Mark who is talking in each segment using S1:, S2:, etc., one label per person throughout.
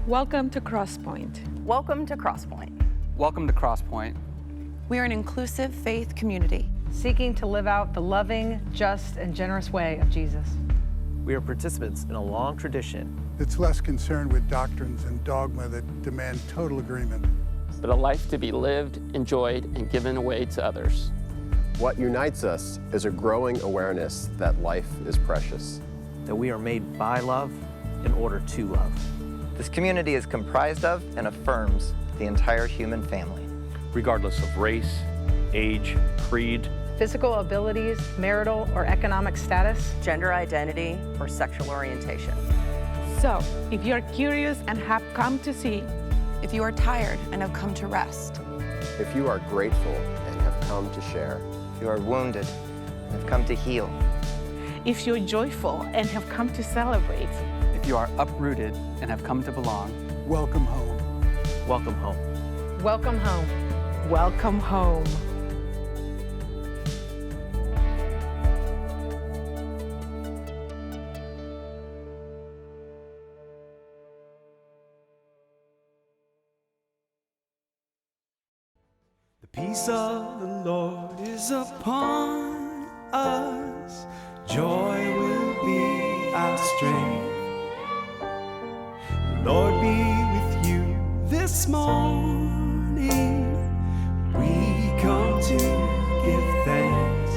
S1: Welcome to Crosspoint.
S2: Welcome to Crosspoint.
S3: Welcome to Crosspoint.
S4: We are an inclusive faith community
S5: seeking to live out the loving, just, and generous way of Jesus.
S6: We are participants in a long tradition
S7: that's less concerned with doctrines and dogma that demand total agreement,
S8: but a life to be lived, enjoyed, and given away to others.
S9: What unites us is a growing awareness that life is precious.
S6: That we are made by love in order to love.
S10: This community is comprised of and affirms the entire human family.
S11: Regardless of race, age, creed,
S5: physical abilities, marital or economic status,
S2: gender identity, or sexual orientation.
S1: So, if you're curious and have come to see,
S4: if you are tired and have come to rest,
S9: if you are grateful and have come to share,
S10: if you are wounded and have come to heal,
S1: if you're joyful and have come to celebrate,
S3: if you are uprooted and have come to belong,
S7: welcome home.
S6: Welcome home.
S5: Welcome home.
S1: Welcome home.
S12: The peace of the Lord is upon us. Joy will be our strength. The Lord be with you this morning. We come to give thanks.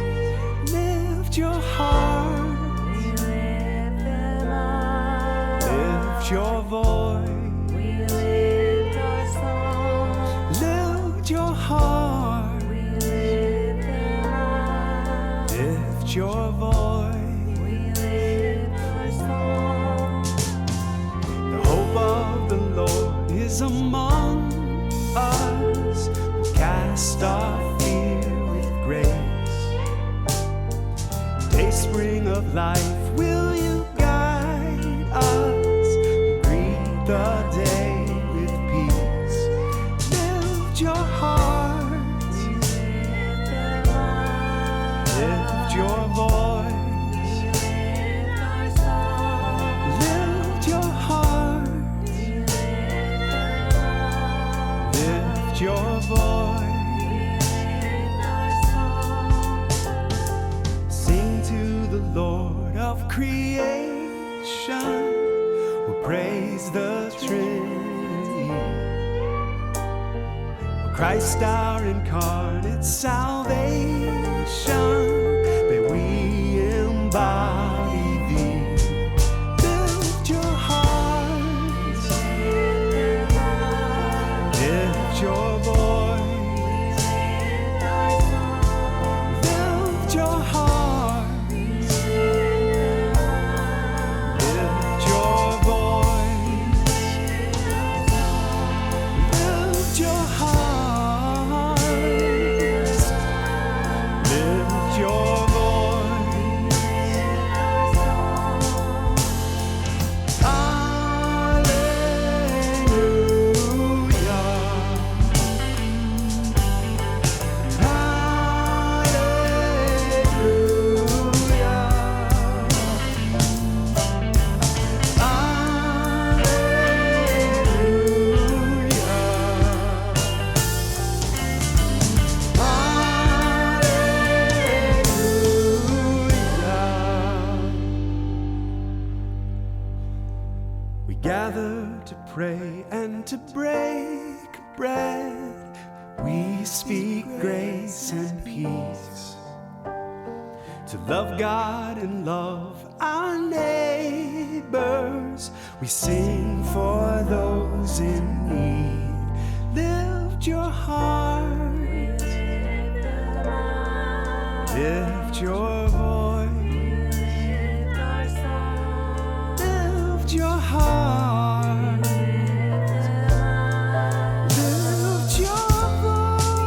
S12: Lift your heart. We lift them up. Lift your voice. We lift our song. Lift your heart. We lift them up. Lift your voice. We lift our song. The hope of the Lord is among us. We cast our fear with grace. Dayspring of life, will you guide us? Greet the day with peace. Lift your heart. We lift them up. Lift your voice. We lift our song. Lift your heart. We lift them up. Lift your voice. We lift our song. Sing to the Lord of creation. We'll praise the Trinity. Christ our incarnate salvation, may we embody thee. Lift your heart, lift your voice, lift your heart, lift your voice, lift your heart, lift your voice. We gather to pray and to break bread. We speak grace and peace. To love God and love our neighbors. We sing for those in need. Lift your heart. Lift your voice. Lift your heart. Lift your voice.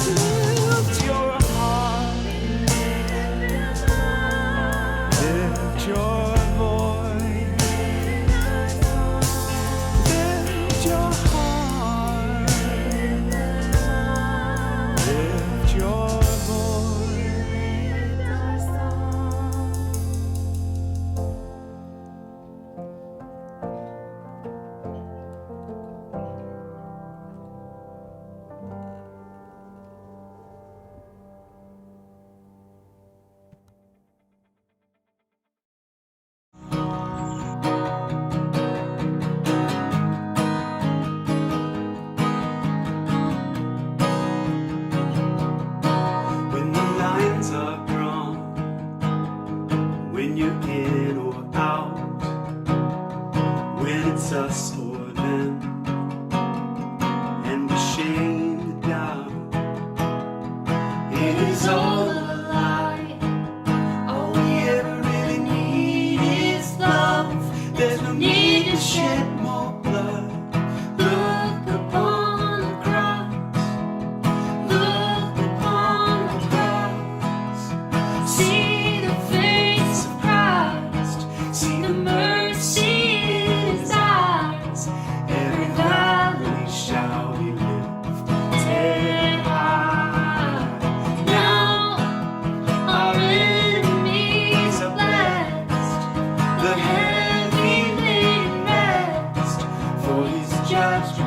S12: Lift your heart. Lift your voice. Lift your heart. Lift your voice.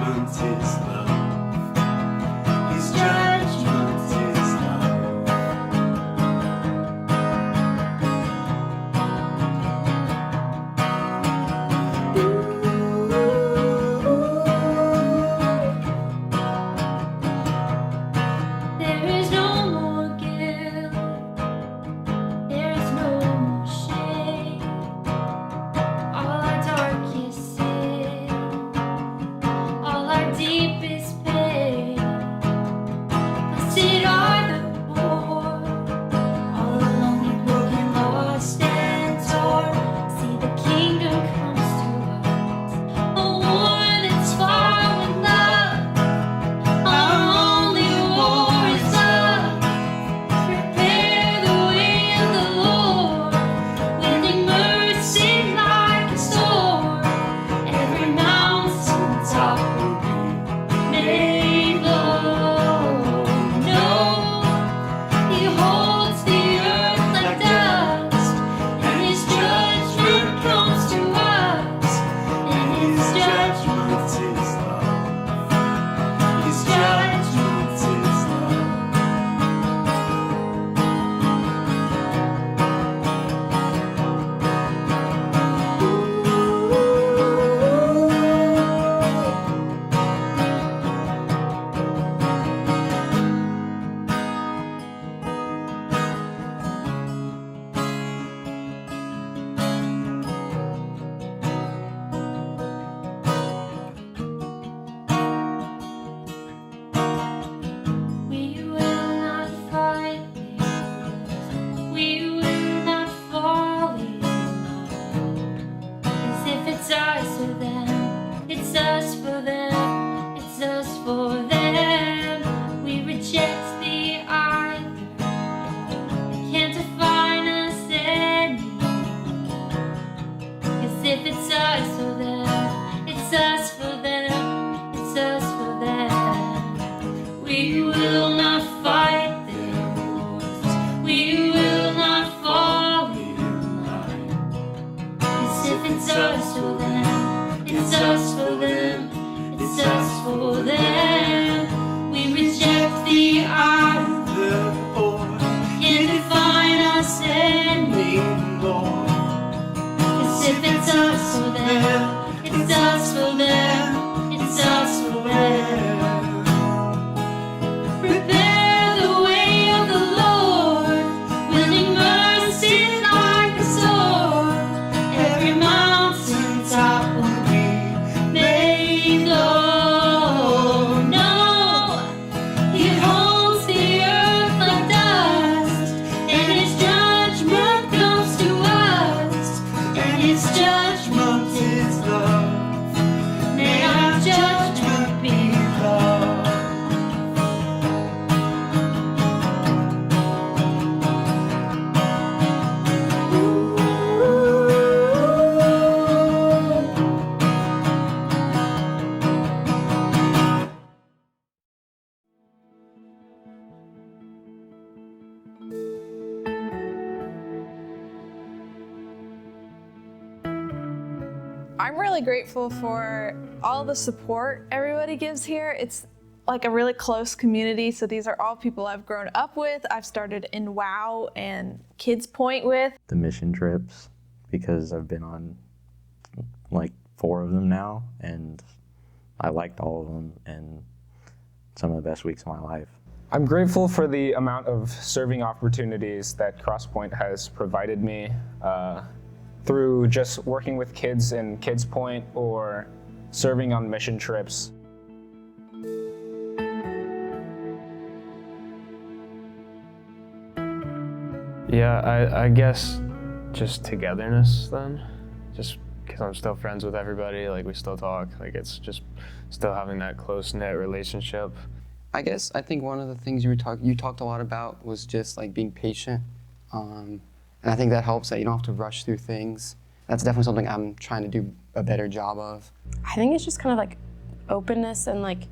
S12: judgment is love. His judgment is love.
S13: There is no more guilt. There is no more shame. All our darkest sin, all our deepest pain. Blessed are the poor, all the lonely, broken, lost, and torn. See the kingdom comes to us, a war that's far with love. Our only war is love. Prepare the way of the Lord, wielding mercy like a sword. Every mountain top will be made low. No, He holds the earth like dust, and His judgment comes to us, and His judgment
S12: is love. His judgment is love.
S13: We will not fight this. We will not fall in love. As if it's us or them, it's us for them, it's us for them. We reject the either. They can't define us anymore. As if it's us or them, it's us for them, it's us for them. We will not fight their wars. We will not fall in line. As if it's us or them, it's us for them, it's us for them. We reject the either. Can't define us anymore. As if it's us or them, it's us for them, it's us for them. Prepare the way of the Lord, wielding mercy like a sword. Every mountain top will be made low. No, He holds the earth like dust, and His judgment comes to us, and His judgment is love. May our judgment be love.
S14: I'm really grateful for all the support everybody gives here. It's like a really close community, so these are all people I've grown up with, I've started in WOW and Kids Point with.
S15: The mission trips, because I've been on like 4 of them now, and I liked all of them, and some of the best weeks of my life.
S16: I'm grateful for the amount of serving opportunities that Crosspoint has provided me through just working with kids in Kids Point or serving on mission trips.
S17: Yeah, I guess just togetherness then. Just because I'm still friends with everybody, like we still talk, like it's just still having that close-knit relationship.
S3: I think one of the things you talked a lot about was just like being patient. And I think that helps, that you don't have to rush through things. That's definitely something I'm trying to do a better job of.
S18: I think it's just kind of like openness and like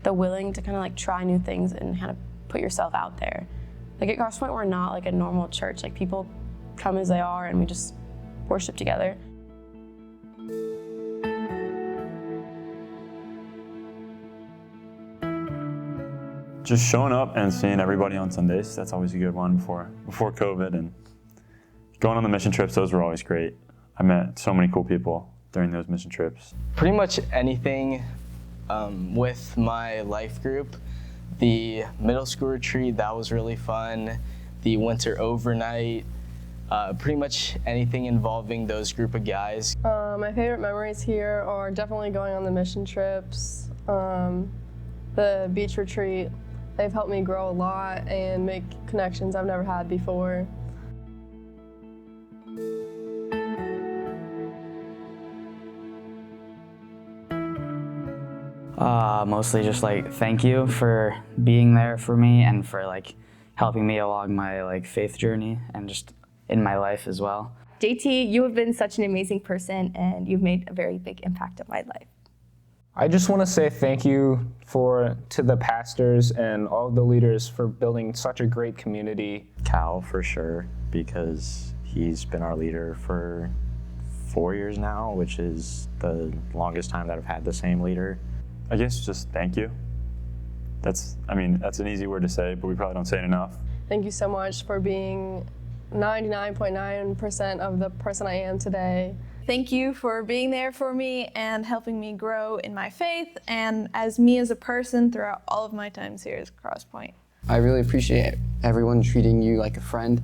S18: the willing to kind of like try new things and kind of put yourself out there. Like at Crosspoint, we're not like a normal church. Like people come as they are and we just worship together.
S19: Just showing up and seeing everybody on Sundays, that's always a good one before COVID, and going on the mission trips, those were always great. I met so many cool people during those mission trips.
S20: Pretty much anything with my life group. The middle school retreat, that was really fun. The winter overnight, pretty much anything involving those group of guys.
S21: My favorite memories here are definitely going on the mission trips, the beach retreat. They've helped me grow a lot and make connections I've never had before.
S22: Mostly just like thank you for being there for me and for like helping me along my like faith journey and just in my life as well.
S23: JT, you have been such an amazing person and you've made a very big impact on my life.
S16: I just want to say thank you to the pastors and all the leaders for building such a great community.
S15: Cal for sure, because he's been our leader for 4 years now, which is the longest time that I've had the same leader.
S19: I guess just thank you. That's an easy word to say, but we probably don't say it enough.
S21: Thank you so much for being 99.9% of the person I am today.
S14: Thank you for being there for me and helping me grow in my faith and as me as a person throughout all of my times here at Crosspointe.
S3: I really appreciate everyone treating you like a friend.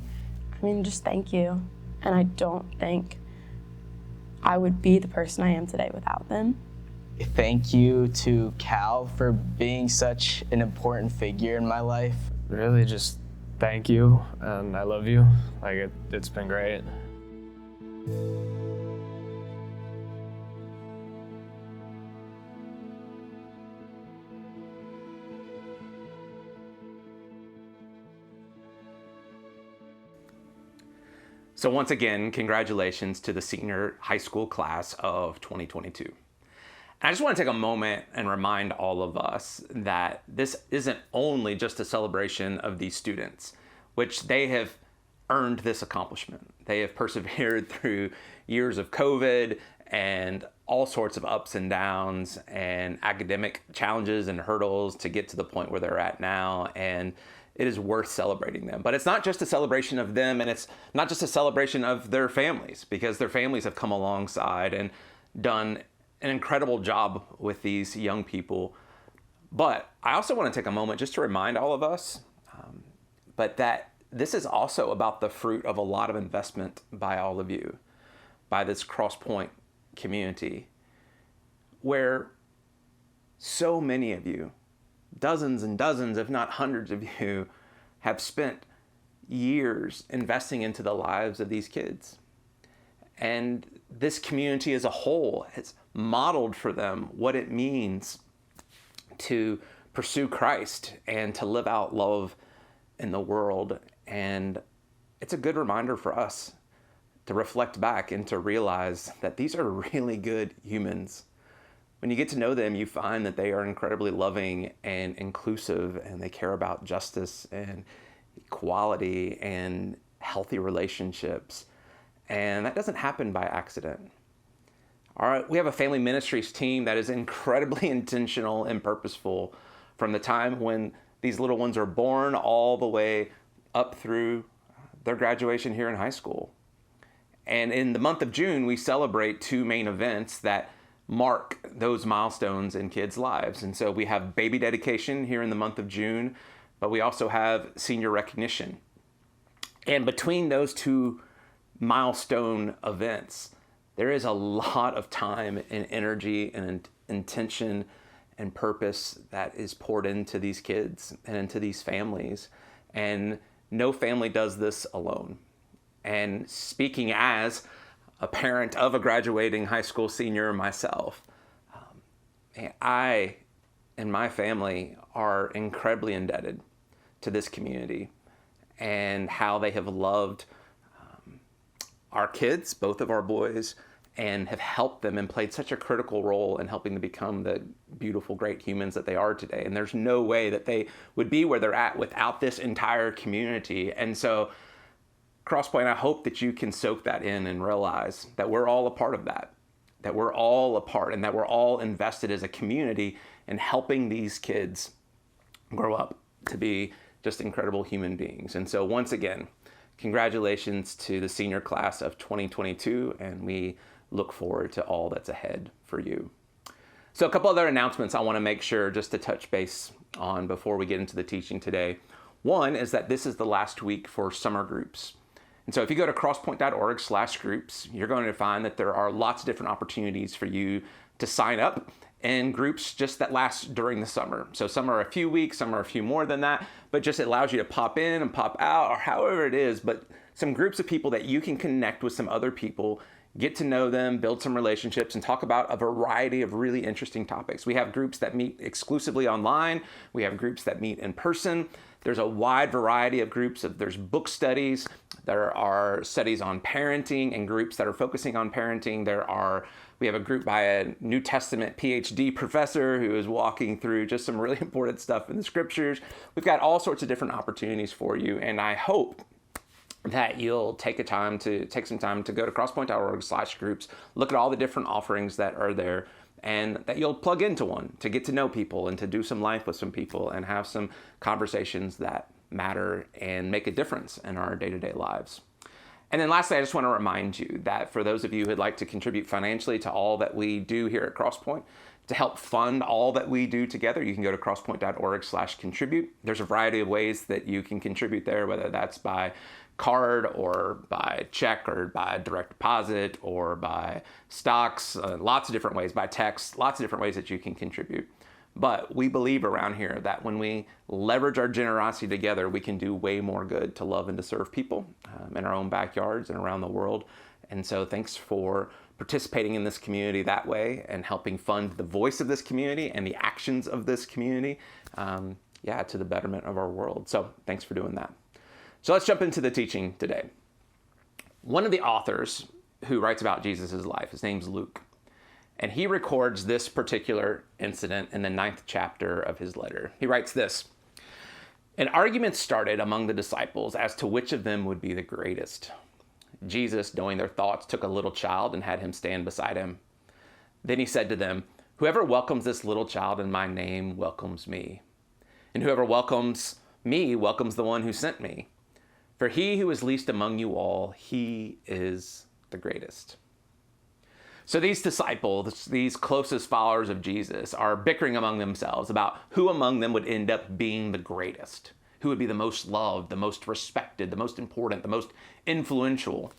S18: I mean, just thank you. And I don't think I would be the person I am today without them.
S20: Thank you to Cal for being such an important figure in my life.
S17: Really just thank you, and I love you. Like it's been great.
S24: So once again, congratulations to the senior high school class of 2022. I just want to take a moment and remind all of us that this isn't only just a celebration of these students, which they have earned this accomplishment. They have persevered through years of COVID and all sorts of ups and downs and academic challenges and hurdles to get to the point where they're at now. And it is worth celebrating them. But it's not just a celebration of them, and it's not just a celebration of their families, because their families have come alongside and done an incredible job with these young people. But I also want to take a moment just to remind all of us, but that this is also about the fruit of a lot of investment by all of you, by this Crosspointe community, where so many of you, dozens and dozens, if not hundreds of you, have spent years investing into the lives of these kids. And this community as a whole has modeled for them what it means to pursue Christ and to live out love in the world. And it's a good reminder for us to reflect back and to realize that these are really good humans. When you get to know them, you find that they are incredibly loving and inclusive, and they care about justice and equality and healthy relationships. And that doesn't happen by accident. All right, we have a family ministries team that is incredibly intentional and purposeful from the time when these little ones are born all the way up through their graduation here in high school. And in the month of June, we celebrate two main events that mark those milestones in kids' lives. And so we have baby dedication here in the month of June, but we also have senior recognition. And between those two milestone events, there is a lot of time and energy and intention and purpose that is poured into these kids and into these families. And no family does this alone. And speaking as a parent of a graduating high school senior myself, I and my family are incredibly indebted to this community and how they have loved our kids, both of our boys, and have helped them and played such a critical role in helping them become the beautiful, great humans that they are today. And there's no way that they would be where they're at without this entire community. And so Crosspoint, I hope that you can soak that in and realize that we're all a part of that we're all a part, and that we're all invested as a community in helping these kids grow up to be just incredible human beings. And so once again, congratulations to the senior class of 2022, and we look forward to all that's ahead for you. So a couple other announcements I want to make sure just to touch base on before we get into the teaching today. One is that this is the last week for summer groups. And so if you go to crosspoint.org/groups, you're going to find that there are lots of different opportunities for you to sign up in groups just that last during the summer. So some are a few weeks, some are a few more than that, but just it allows you to pop in and pop out or however it is, but some groups of people that you can connect with some other people, get to know them, build some relationships, and talk about a variety of really interesting topics. We have groups that meet exclusively online. We have groups that meet in person. There's a wide variety of groups. There's book studies. There are studies on parenting and groups that are focusing on parenting. We have a group by a New Testament PhD professor who is walking through just some really important stuff in the scriptures. We've got all sorts of different opportunities for you, and I hope that you'll take some time to go to crosspoint.org/groups, look at all the different offerings that are there, and that you'll plug into one to get to know people and to do some life with some people and have some conversations that matter and make a difference in our day-to-day lives. And then lastly, I just want to remind you that for those of you who'd like to contribute financially to all that we do here at Crosspoint, to help fund all that we do together, you can go to crosspoint.org/contribute. There's a variety of ways that you can contribute there, whether that's by card or by check or by direct deposit or by stocks, lots of different ways, by text, lots of different ways that you can contribute. But we believe around here that when we leverage our generosity together, we can do way more good to love and to serve people in our own backyards and around the world. And so thanks for participating in this community that way and helping fund the voice of this community and the actions of this community, to the betterment of our world. So thanks for doing that. So let's jump into the teaching today. One of the authors who writes about Jesus' life, his name's Luke, and he records this particular incident in the 9th chapter of his letter. He writes this: "An argument started among the disciples as to which of them would be the greatest. Jesus, knowing their thoughts, took a little child and had him stand beside him. Then he said to them, 'Whoever welcomes this little child in my name welcomes me. And whoever welcomes me welcomes the one who sent me. For he who is least among you all, he is the greatest.'" So these disciples, these closest followers of Jesus, are bickering among themselves about who among them would end up being the greatest, who would be the most loved, the most respected, the most important, the most influential.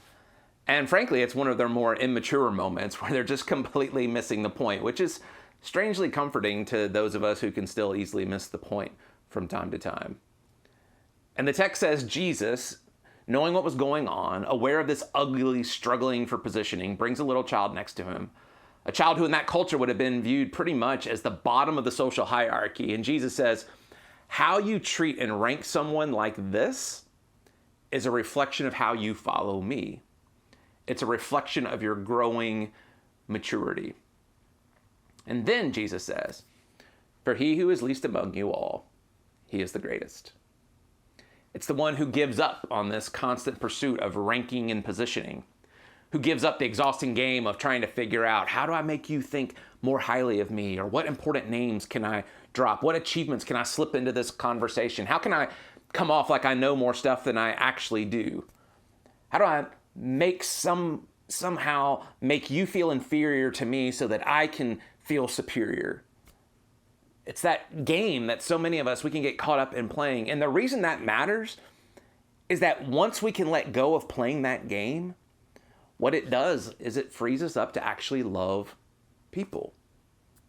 S24: And frankly, it's one of their more immature moments where they're just completely missing the point, which is strangely comforting to those of us who can still easily miss the point from time to time. And the text says Jesus, knowing what was going on, aware of this ugly struggling for positioning, brings a little child next to him. A child who in that culture would have been viewed pretty much as the bottom of the social hierarchy. And Jesus says, how you treat and rank someone like this is a reflection of how you follow me. It's a reflection of your growing maturity. And then Jesus says, "For he who is least among you all, he is the greatest." It's the one who gives up on this constant pursuit of ranking and positioning, who gives up the exhausting game of trying to figure out, how do I make you think more highly of me? Or what important names can I drop? What achievements can I slip into this conversation? How can I come off like I know more stuff than I actually do? How do I make somehow make you feel inferior to me so that I can feel superior? It's that game that so many of us, we can get caught up in playing. And the reason that matters is that once we can let go of playing that game, what it does is it frees us up to actually love people.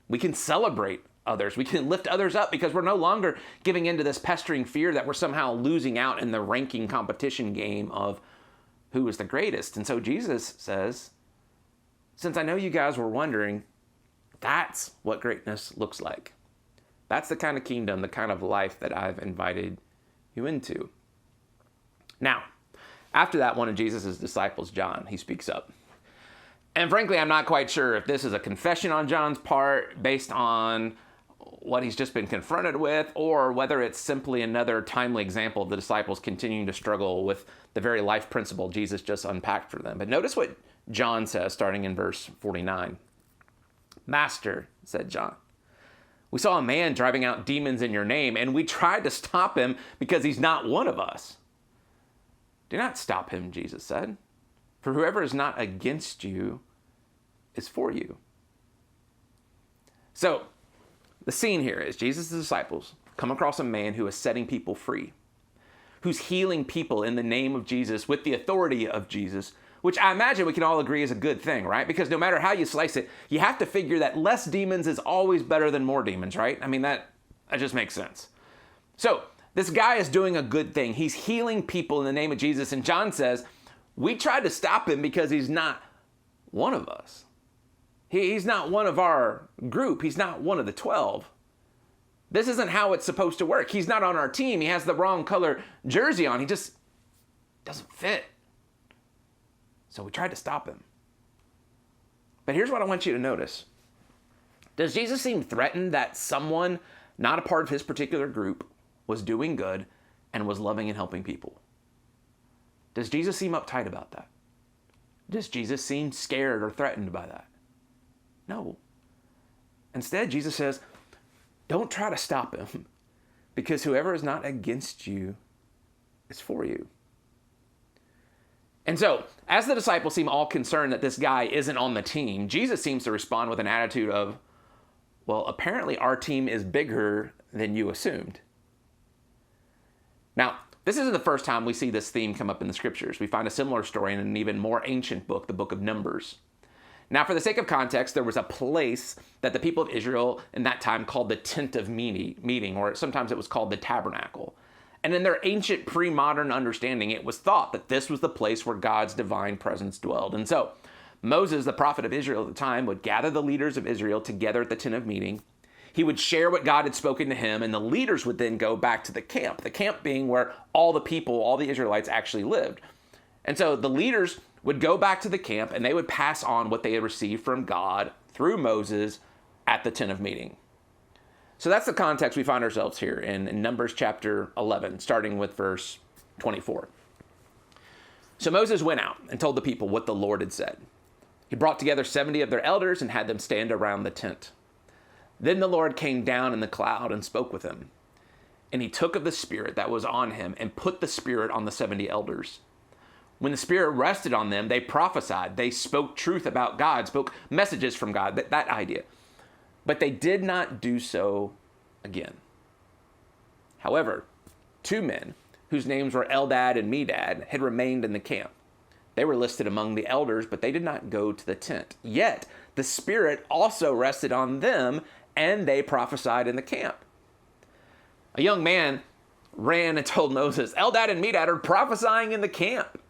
S24: We can celebrate others. We can lift others up because we're no longer giving into this pestering fear that we're somehow losing out in the ranking competition game of who is the greatest. And so Jesus says, since I know you guys were wondering, that's what greatness looks like. That's the kind of kingdom, the kind of life that I've invited you into. Now, after that, one of Jesus' disciples, John, he speaks up. And frankly, I'm not quite sure if this is a confession on John's part based on what he's just been confronted with, or whether it's simply another timely example of the disciples continuing to struggle with the very life principle Jesus just unpacked for them. But notice what John says starting in verse 49. "Master," said John, We saw a man driving out demons in your name, and we tried to stop him because he's not one of us. Do not stop him, Jesus said, for whoever is not against you is for you. So, the scene here is Jesus' disciples come across a man who is setting people free, who's healing people in the name of Jesus with the authority of Jesus, which I imagine we can all agree is a good thing, right? Because no matter how you slice it, you have to figure that less demons is always better than more demons, right? I mean, that just makes sense. So this guy is doing a good thing. He's healing people in the name of Jesus. And John says, we tried to stop him because he's not one of us. He's not one of our group. He's not one of the 12. This isn't how it's supposed to work. He's not on our team. He has the wrong color jersey on. He just doesn't fit. So we tried to stop him. But here's what I want you to notice. Does Jesus seem threatened that someone not a part of his particular group was doing good and was loving and helping people? Does Jesus seem uptight about that? Does Jesus seem scared or threatened by that? No. Instead, Jesus says, don't try to stop him, because whoever is not against you is for you. And so, as the disciples seem all concerned that this guy isn't on the team, Jesus seems to respond with an attitude of, well, apparently our team is bigger than you assumed. Now, this isn't the first time we see this theme come up in the scriptures. We find a similar story in an even more ancient book, the book of Numbers. Now, for the sake of context, there was a place that the people of Israel in that time called the tent of meeting, or sometimes it was called the tabernacle. And in their ancient pre-modern understanding, it was thought that this was the place where God's divine presence dwelled. And so Moses, the prophet of Israel at the time, would gather the leaders of Israel together at the tent of meeting. He would share what God had spoken to him, and the leaders would then go back to the camp being where all the people, all the Israelites actually lived. And so the leaders would go back to the camp, and they would pass on what they had received from God through Moses at the tent of meeting. So that's the context we find ourselves here in Numbers chapter 11, starting with verse 24. So Moses went out and told the people what the Lord had said. He brought together 70 of their elders and had them stand around the tent. Then the Lord came down in the cloud and spoke with him. And he took of the Spirit that was on him and put the Spirit on the 70 elders. When the Spirit rested on them, they prophesied. They spoke truth about God, spoke messages from God, that idea. But they did not do so again. However, 2 men, whose names were Eldad and Medad, had remained in the camp. They were listed among the elders, but they did not go to the tent. Yet the Spirit also rested on them, and they prophesied in the camp. A young man ran and told Moses, Eldad and Medad are prophesying in the camp.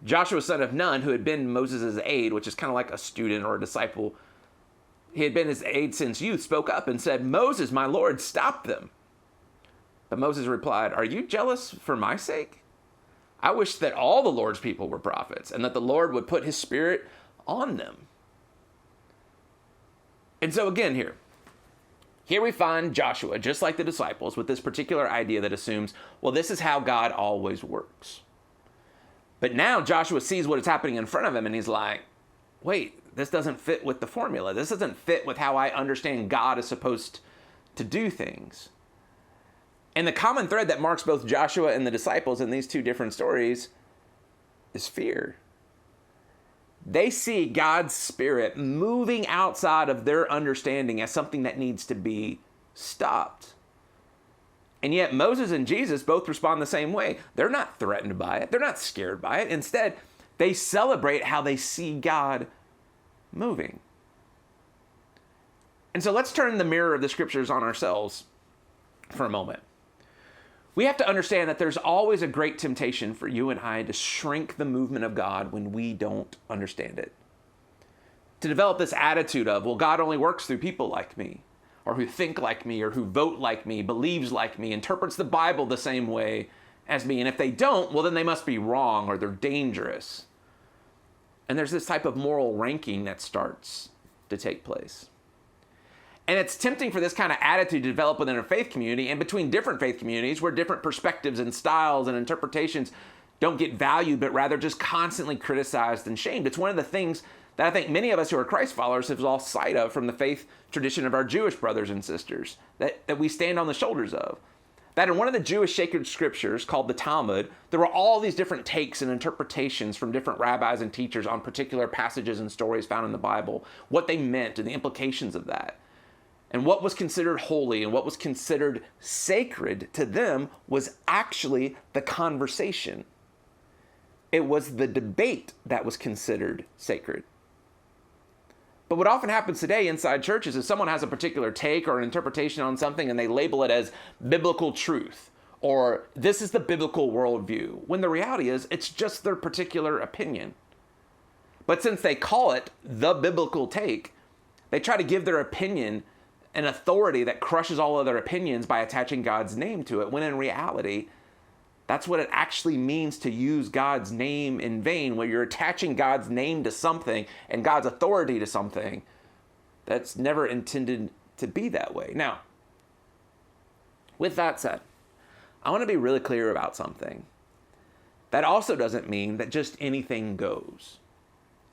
S24: Joshua, son of Nun, who had been Moses' aide, which is kind of like a student or a disciple, he had been his aide since youth, spoke up and said, Moses, my Lord, stop them. But Moses replied, are you jealous for my sake? I wish that all the Lord's people were prophets and that the Lord would put his Spirit on them. And so again here we find Joshua, just like the disciples, with this particular idea that assumes, well, this is how God always works. But now Joshua sees what is happening in front of him and he's like, wait, this doesn't fit with the formula. This doesn't fit with how I understand God is supposed to do things. And the common thread that marks both Joshua and the disciples in these 2 different stories is fear. They see God's Spirit moving outside of their understanding as something that needs to be stopped. And yet Moses and Jesus both respond the same way. They're not threatened by it. They're not scared by it. Instead, they celebrate how they see God moving. And so let's turn the mirror of the scriptures on ourselves for a moment. We have to understand that there's always a great temptation for you and I to shrink the movement of God when we don't understand it. To develop this attitude of, well, God only works through people like me, or who think like me, or who vote like me, believes like me, interprets the Bible the same way as me. And if they don't, well, then they must be wrong or they're dangerous. And there's this type of moral ranking that starts to take place. And it's tempting for this kind of attitude to develop within a faith community and between different faith communities where different perspectives and styles and interpretations don't get valued, but rather just constantly criticized and shamed. It's one of the things that I think many of us who are Christ followers have lost sight of from the faith tradition of our Jewish brothers and sisters that we stand on the shoulders of. That in one of the Jewish sacred scriptures called the Talmud, there were all these different takes and interpretations from different rabbis and teachers on particular passages and stories found in the Bible, what they meant and the implications of that. And what was considered holy and what was considered sacred to them was actually the conversation. It was the debate that was considered sacred. But what often happens today inside churches is someone has a particular take or an interpretation on something and they label it as biblical truth, or this is the biblical worldview, when the reality is it's just their particular opinion. But since they call it the biblical take, they try to give their opinion an authority that crushes all other opinions by attaching God's name to it, when in reality, that's what it actually means to use God's name in vain, where you're attaching God's name to something and God's authority to something that's never intended to be that way. Now, with that said, I want to be really clear about something. That also doesn't mean that just anything goes,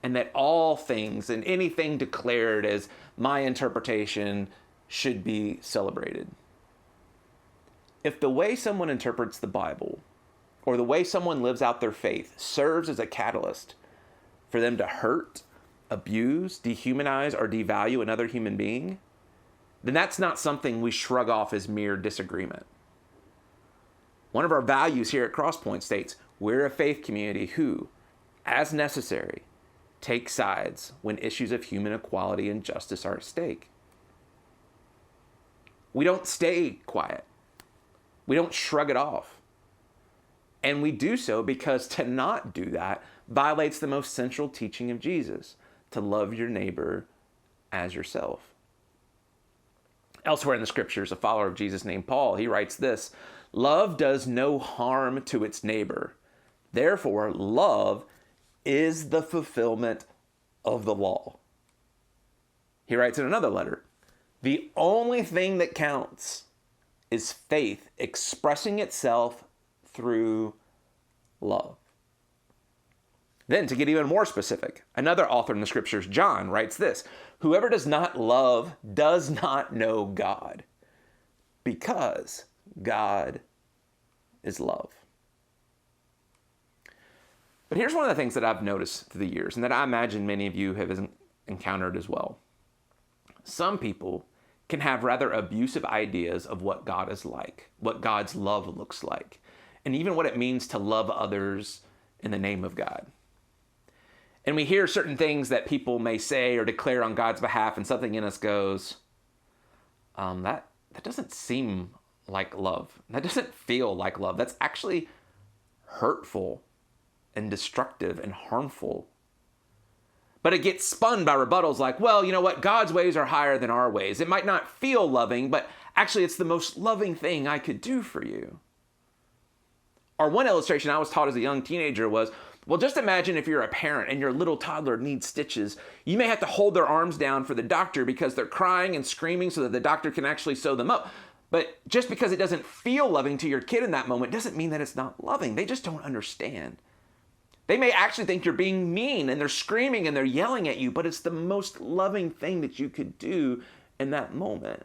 S24: and that all things and anything declared as my interpretation should be celebrated. If the way someone interprets the Bible or the way someone lives out their faith serves as a catalyst for them to hurt, abuse, dehumanize, or devalue another human being, then that's not something we shrug off as mere disagreement. One of our values here at Crosspoint states, we're a faith community who, as necessary, take sides when issues of human equality and justice are at stake. We don't stay quiet. We don't shrug it off. And we do so because to not do that violates the most central teaching of Jesus, to love your neighbor as yourself. Elsewhere in the scriptures, a follower of Jesus named Paul, he writes this, love does no harm to its neighbor. Therefore, love is the fulfillment of the law. He writes in another letter, the only thing that counts is faith expressing itself through love. Then, to get even more specific, another author in the scriptures, John, writes this, whoever does not love does not know God, because God is love. But here's one of the things that I've noticed through the years, and that I imagine many of you have encountered as well. Some people can have rather abusive ideas of what God is like, what God's love looks like, and even what it means to love others in the name of God. And we hear certain things that people may say or declare on God's behalf, and something in us goes, that doesn't seem like love. That doesn't feel like love. That's actually hurtful and destructive and harmful. But it gets spun by rebuttals like, well, you know what? God's ways are higher than our ways. It might not feel loving, but actually it's the most loving thing I could do for you. Or one illustration I was taught as a young teenager was, well, just imagine if you're a parent and your little toddler needs stitches. You may have to hold their arms down for the doctor because they're crying and screaming so that the doctor can actually sew them up. But just because it doesn't feel loving to your kid in that moment doesn't mean that it's not loving. They just don't understand. They may actually think you're being mean and they're screaming and they're yelling at you, but it's the most loving thing that you could do in that moment.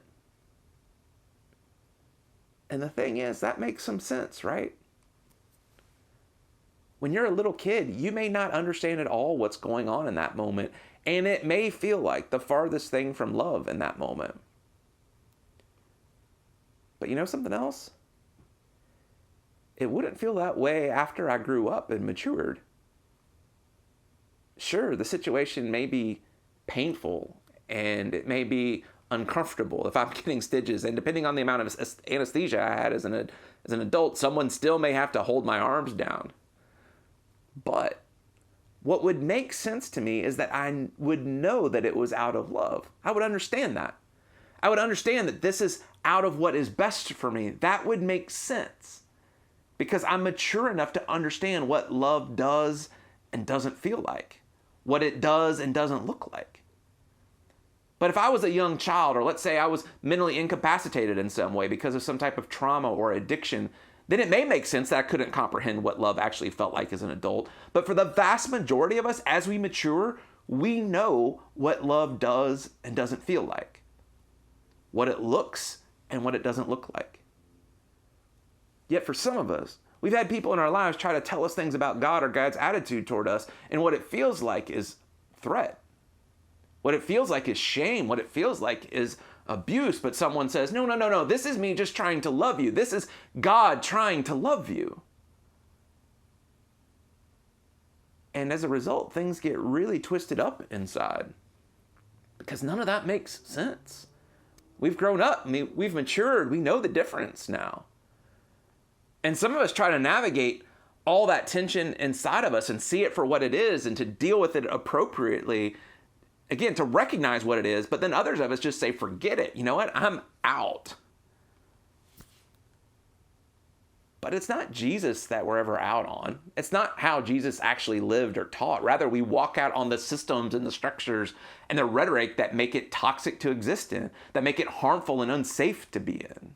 S24: And the thing is, that makes some sense, right? When you're a little kid, you may not understand at all what's going on in that moment, and it may feel like the farthest thing from love in that moment. But you know something else? It wouldn't feel that way after I grew up and matured. Sure, the situation may be painful and it may be uncomfortable if I'm getting stitches, and depending on the amount of anesthesia I had as an adult, someone still may have to hold my arms down. But what would make sense to me is that I would know that it was out of love. I would understand that. I would understand that this is out of what is best for me. That would make sense because I'm mature enough to understand what love does and doesn't feel like, what it does and doesn't look like. But if I was a young child, or let's say I was mentally incapacitated in some way because of some type of trauma or addiction, then it may make sense that I couldn't comprehend what love actually felt like as an adult. But for the vast majority of us, as we mature, we know what love does and doesn't feel like, what it looks and what it doesn't look like. Yet for some of us, we've had people in our lives try to tell us things about God or God's attitude toward us, and what it feels like is threat. What it feels like is shame. What it feels like is abuse. But someone says, no, this is me just trying to love you. This is God trying to love you. And as a result, things get really twisted up inside because none of that makes sense. We've grown up. We've matured. We know the difference now. And some of us try to navigate all that tension inside of us and see it for what it is and to deal with it appropriately. Again, to recognize what it is, but then others of us just say, forget it. You know what? I'm out. But it's not Jesus that we're ever out on. It's not how Jesus actually lived or taught. Rather, we walk out on the systems and the structures and the rhetoric that make it toxic to exist in, that make it harmful and unsafe to be in.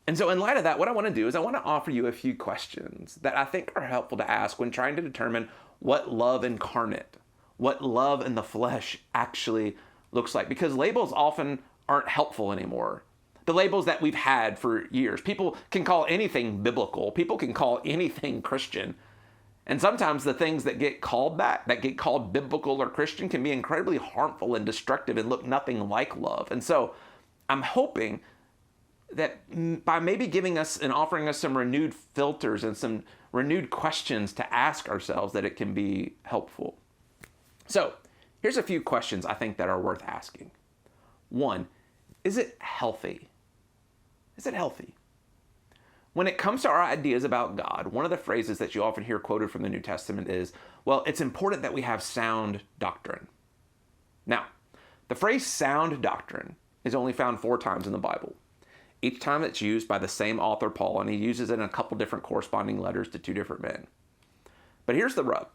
S24: And so in light of that, what I want to do is I want to offer you a few questions that I think are helpful to ask when trying to determine what love incarnate, what love in the flesh actually looks like. Because labels often aren't helpful anymore. The labels that we've had for years. People can call anything biblical. People can call anything Christian. And sometimes the things that get called that get called biblical or Christian, can be incredibly harmful and destructive and look nothing like love. And so I'm hoping that by maybe giving us and offering us some renewed filters and some renewed questions to ask ourselves, that it can be helpful. So here's a few questions I think that are worth asking. One, is it healthy? Is it healthy? When it comes to our ideas about God, one of the phrases that you often hear quoted from the New Testament is, well, it's important that we have sound doctrine. Now, the phrase sound doctrine is only found 4 times in the Bible. Each time it's used by the same author, Paul, and he uses it in a couple different corresponding letters to 2 different men. But here's the rub.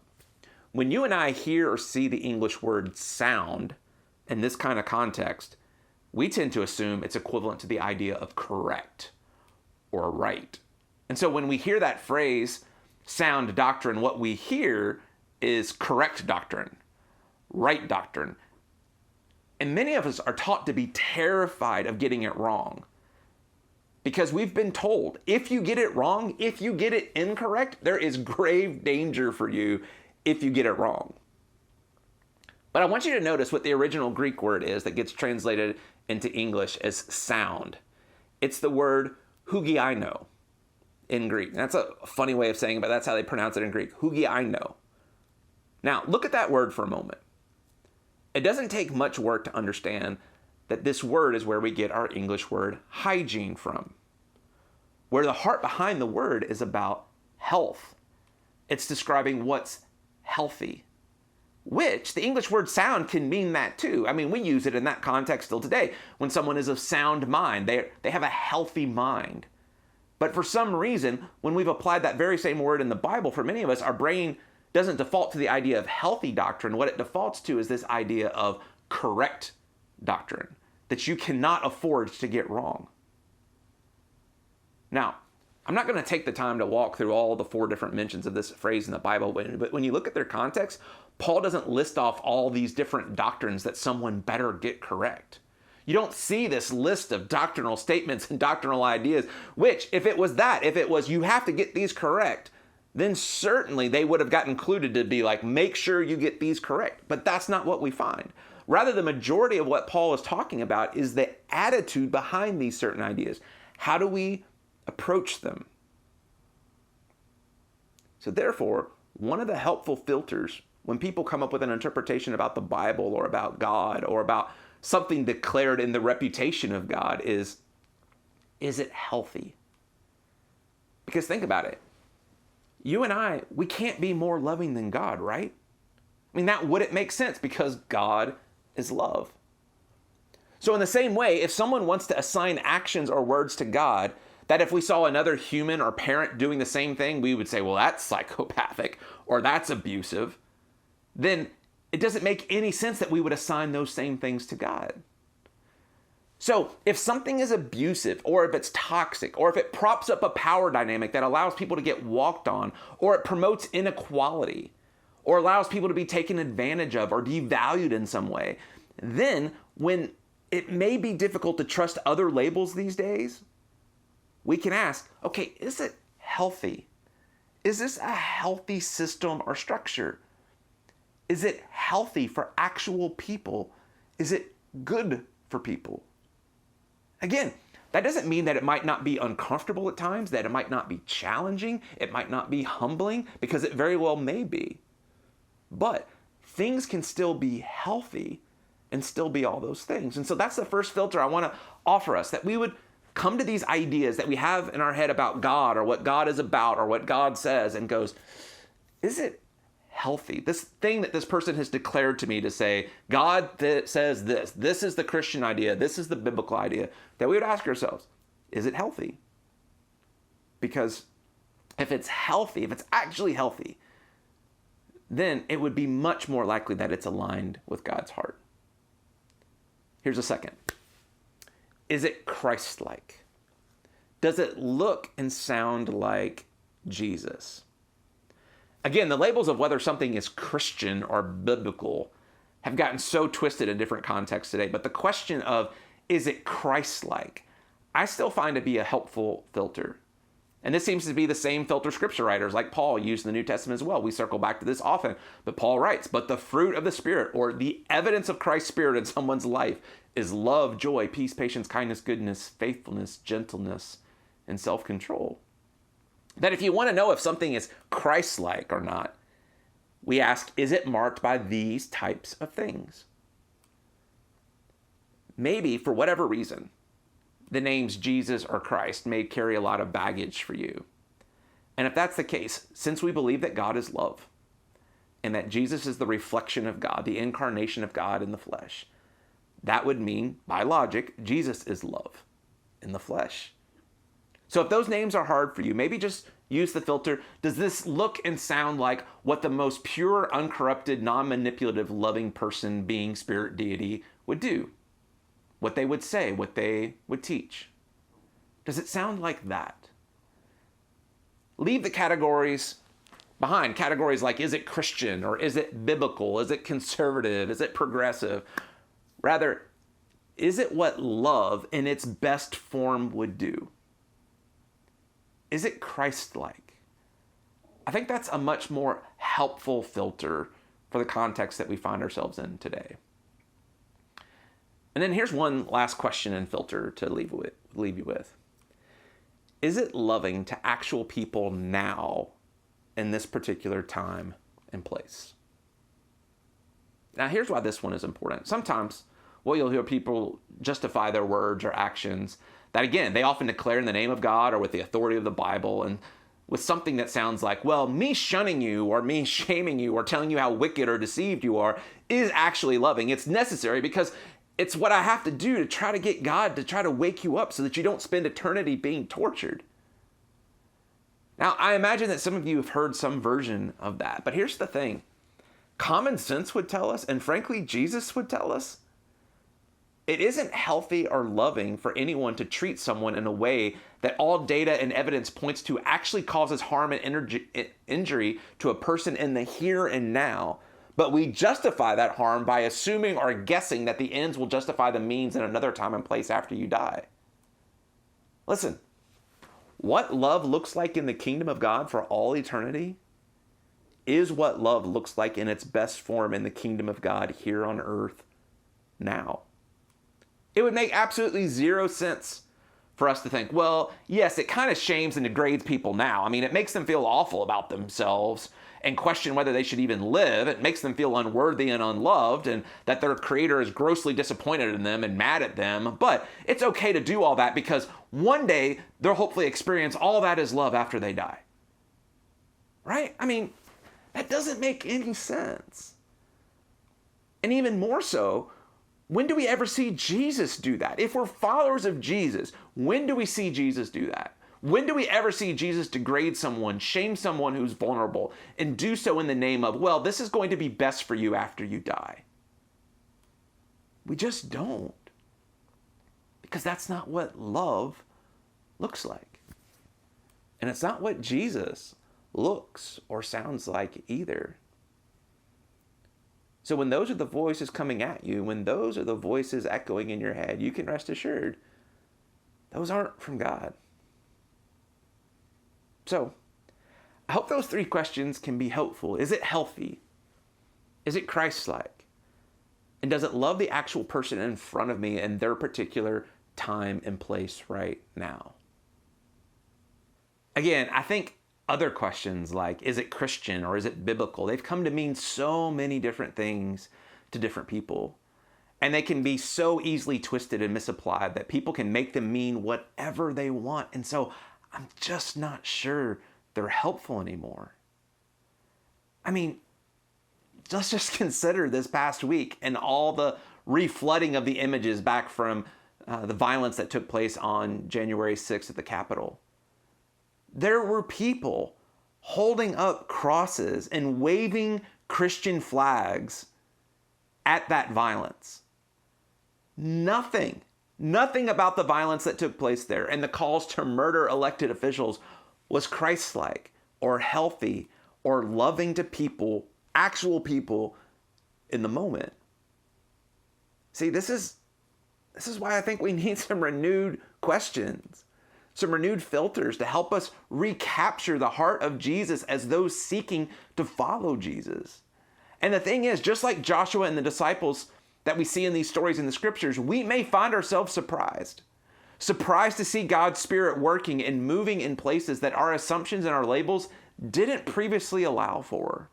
S24: When you and I hear or see the English word sound in this kind of context, we tend to assume it's equivalent to the idea of correct or right. And so when we hear that phrase, sound doctrine, what we hear is correct doctrine, right doctrine. And many of us are taught to be terrified of getting it wrong. Because we've been told, if you get it wrong, if you get it incorrect, there is grave danger for you if you get it wrong. But I want you to notice what the original Greek word is that gets translated into English as sound. It's the word hugiaino in Greek. That's a funny way of saying it, but that's how they pronounce it in Greek, hugiaino. Now, look at that word for a moment. It doesn't take much work to understand that this word is where we get our English word hygiene from, where the heart behind the word is about health. It's describing what's healthy, which the English word sound can mean that too. I mean, we use it in that context still today. When someone is of sound mind, they have a healthy mind. But for some reason, when we've applied that very same word in the Bible, for many of us, our brain doesn't default to the idea of healthy doctrine. What it defaults to is this idea of correct doctrine that you cannot afford to get wrong. Now, I'm not going to take the time to walk through all the 4 different mentions of this phrase in the Bible, but when you look at their context, Paul doesn't list off all these different doctrines that someone better get correct. You don't see this list of doctrinal statements and doctrinal ideas, which if it was you have to get these correct, then certainly they would have got included to be like, make sure you get these correct. But that's not what we find. Rather, the majority of what Paul is talking about is the attitude behind these certain ideas. How do we approach them? So therefore, one of the helpful filters when people come up with an interpretation about the Bible or about God or about something declared in the reputation of God is it healthy? Because think about it. You and I, we can't be more loving than God, right? I mean, that wouldn't make sense because God is love. So in the same way, if someone wants to assign actions or words to God, that if we saw another human or parent doing the same thing, we would say, well, that's psychopathic or that's abusive, then it doesn't make any sense that we would assign those same things to God. So if something is abusive or if it's toxic or if it props up a power dynamic that allows people to get walked on or it promotes inequality or allows people to be taken advantage of or devalued in some way, then when it may be difficult to trust other labels these days, we can ask, okay, is it healthy? Is this a healthy system or structure? Is it healthy for actual people? Is it good for people? Again, that doesn't mean that it might not be uncomfortable at times, that it might not be challenging, it might not be humbling, because it very well may be. But things can still be healthy and still be all those things. And so that's the first filter I want to offer us, that we would come to these ideas that we have in our head about God or what God is about or what God says and goes, is it healthy? This thing that this person has declared to me to say, God says this. This is the Christian idea. This is the biblical idea. That we would ask ourselves, is it healthy? Because if it's healthy, if it's actually healthy, then it would be much more likely that it's aligned with God's heart. Here's a second. Is it Christ-like? Does it look and sound like Jesus? Again, the labels of whether something is Christian or biblical have gotten so twisted in different contexts today, but the question of, is it Christ-like, I still find to be a helpful filter. And this seems to be the same filter scripture writers like Paul used in the New Testament as well. We circle back to this often, but Paul writes, but the fruit of the Spirit, or the evidence of Christ's Spirit in someone's life, is love, joy, peace, patience, kindness, goodness, faithfulness, gentleness, and self-control. That if you want to know if something is Christ-like or not, we ask, is it marked by these types of things? Maybe, for whatever reason, the names Jesus or Christ may carry a lot of baggage for you. And if that's the case, since we believe that God is love, and that Jesus is the reflection of God, the incarnation of God in the flesh, that would mean, by logic, Jesus is love in the flesh. So if those names are hard for you, maybe just use the filter, does this look and sound like what the most pure, uncorrupted, non-manipulative, loving person, being, spirit, deity would do? What they would say, what they would teach? Does it sound like that? Leave the categories behind. Categories like, is it Christian, or is it biblical? Is it conservative? Is it progressive? Rather, is it what love in its best form would do? Is it Christ-like? I think that's a much more helpful filter for the context that we find ourselves in today. And then here's one last question and filter to leave you with. Is it loving to actual people now in this particular time and place? Now here's why this one is important. Sometimes, you'll hear people justify their words or actions that, again, they often declare in the name of God or with the authority of the Bible, and with something that sounds like, well, me shunning you or me shaming you or telling you how wicked or deceived you are is actually loving. It's necessary because it's what I have to do to try to get God to try to wake you up so that you don't spend eternity being tortured. Now, I imagine that some of you have heard some version of that, but here's the thing. Common sense would tell us, and frankly, Jesus would tell us, it isn't healthy or loving for anyone to treat someone in a way that all data and evidence points to actually causes harm and injury to a person in the here and now. But we justify that harm by assuming or guessing that the ends will justify the means in another time and place after you die. Listen, what love looks like in the kingdom of God for all eternity is what love looks like in its best form in the kingdom of God here on earth now. It would make absolutely zero sense for us to think, well, yes, it kind of shames and degrades people now. I mean, it makes them feel awful about themselves and question whether they should even live. It makes them feel unworthy and unloved, and that their creator is grossly disappointed in them and mad at them. But it's okay to do all that because one day they'll hopefully experience all that as love after they die. Right? I mean, that doesn't make any sense. And even more so, when do we ever see Jesus do that? If we're followers of Jesus, when do we see Jesus do that? When do we ever see Jesus degrade someone, shame someone who's vulnerable, and do so in the name of, well, this is going to be best for you after you die? We just don't. Because that's not what love looks like. And it's not what Jesus looks or sounds like either. So when those are the voices coming at you, when those are the voices echoing in your head, you can rest assured those aren't from God. So I hope those 3 questions can be helpful. Is it healthy? Is it Christ-like? And does it love the actual person in front of me in their particular time and place right now? Again, I think other questions like, is it Christian or is it biblical? They've come to mean so many different things to different people. And they can be so easily twisted and misapplied that people can make them mean whatever they want. And so I'm just not sure they're helpful anymore. I mean, let's just consider this past week and all the reflooding of the images back from the violence that took place on January 6th at the Capitol. There were people holding up crosses and waving Christian flags at that violence. Nothing about the violence that took place there and the calls to murder elected officials was Christ-like or healthy or loving to people, actual people in the moment. See, this is why I think we need some renewed questions, some renewed filters to help us recapture the heart of Jesus as those seeking to follow Jesus. And the thing is, just like Joshua and the disciples that we see in these stories in the scriptures, we may find ourselves surprised to see God's Spirit working and moving in places that our assumptions and our labels didn't previously allow for.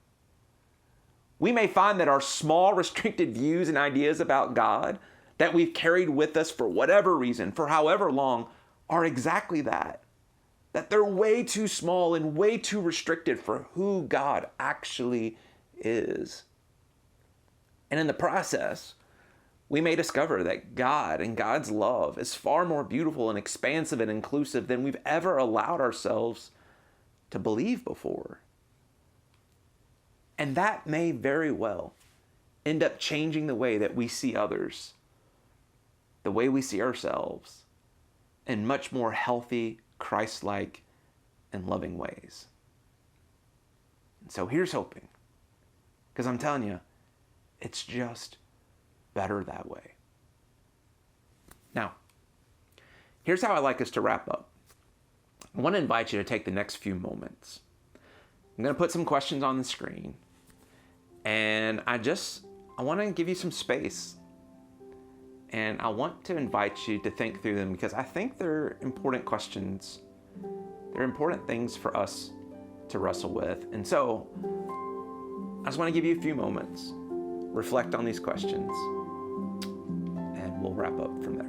S24: We may find that our small, restricted views and ideas about God that we've carried with us for whatever reason, for however long, are exactly that. That they're way too small and way too restricted for who God actually is. And in the process, we may discover that God and God's love is far more beautiful and expansive and inclusive than we've ever allowed ourselves to believe before. And that may very well end up changing the way that we see others, the way we see ourselves, in much more healthy, Christ-like, and loving ways. And so here's hoping, because I'm telling you, it's just better that way. Now, here's how I like us to wrap up. I want to invite you to take the next few moments. I'm going to put some questions on the screen, and I want to give you some space. And I want to invite you to think through them because I think they're important questions. They're important things for us to wrestle with. And so I just want to give you a few moments. Reflect on these questions, and we'll wrap up from there.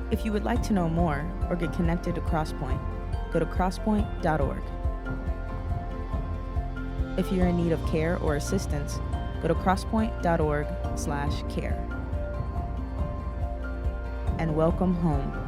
S2: If you would like to know more or get connected to Crosspoint, go to crosspoint.org. If you're in need of care or assistance, go to crosspoint.org/care. And welcome home.